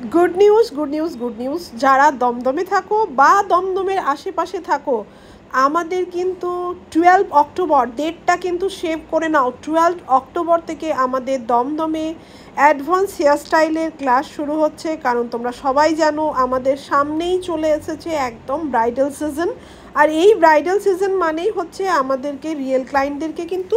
Good news, good news, good news. যারা দমদমে থাকো বা দমদমের আশেপাশে থাকো, আমাদের কিন্তু 12 অক্টোবর ডেটটা কিন্তু সেভ করে নাও। 12 অক্টোবর থেকে আমাদের দমদমে অ্যাডভান্স হেয়ারস্টাইলের ক্লাস শুরু হচ্ছে। কারণ তোমরা সবাই জানো আমাদের সামনেই চলে এসেছে একদম ব্রাইডাল সিজন। আর এই ব্রাইডাল সিজন মানেই হচ্ছে আমাদেরকে রিয়েল ক্লায়েন্টদেরকে কিন্তু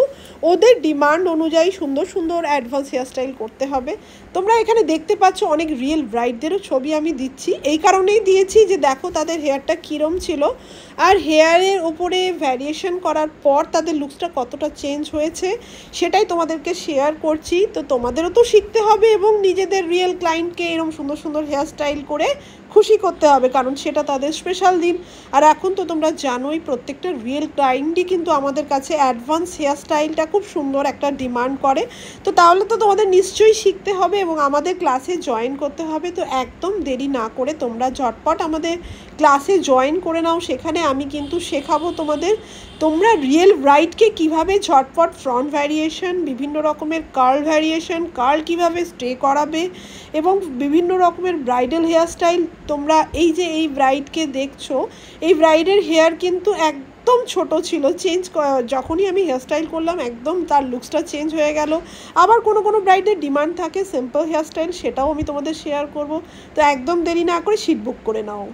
ওদের ডিমান্ড অনুযায়ী সুন্দর সুন্দর অ্যাডভান্স হেয়ারস্টাইল করতে হবে। তোমরা এখানে দেখতে পাচ্ছ অনেক রিয়েল ব্রাইডদেরও ছবি আমি দিচ্ছি, এই কারণেই দিয়েছি যে দেখো তাদের হেয়ারটা কীরম ছিল আর হেয়ারের ওপরে ভ্যারিয়েশন করার পর তাদের লুকসটা কতটা চেঞ্জ হয়েছে সেটাই তোমাদেরকে শেয়ার করছি। তো তোমাদেরও তো শিখতে হবে এবং নিজেদের রিয়েল ক্লায়েন্টকে এরকম সুন্দর সুন্দর হেয়ারস্টাইল করে খুশি করতে হবে, কারণ সেটা তাদের স্পেশাল দিন। আর এখন তো তোমরা জানোই প্রত্যেকটা রিয়েল ক্লায়েন্টই কিন্তু আমাদের কাছে অ্যাডভান্স হেয়ারস্টাইলটা খুব সুন্দর একটা ডিমান্ড করে। তো তাহলে তো তোমাদের নিশ্চয়ই শিখতে হবে এবং আমাদের ক্লাসে জয়েন করতে হবে। তো একদম দেরি না করে তোমরা ঝটপট আমাদের ক্লাসে জয়েন করে নাও। সেখানে আমি কিন্তু শেখাবো তোমাদের তোমরা রিয়েল ব্রাইডকে কিভাবে ঝটপট ফ্রন্ট ভ্যারিয়েশন, বিভিন্ন রকমের কার্ল ভ্যারিয়েশন, কার্ল কিভাবে স্টে করাবে এবং বিভিন্ন রকমের ব্রাইডাল হেয়ারস্টাইল। তোমরা এই যে এই ব্রাইডকে দেখছো, এই ব্রাইডের হেয়ার কিন্তু একদম ছোট ছিল, যখনই আমি হেয়ারস্টাইল করলাম একদম তার লুকসটা চেঞ্জ হয়ে গেল। আবার কোনো কোনো ব্রাইডের ডিমান্ড থাকে সিম্পল হেয়ারস্টাইল, সেটাও আমি তোমাদের শেয়ার করব। তো একদম দেরি না করে সিট বুক করে নাও।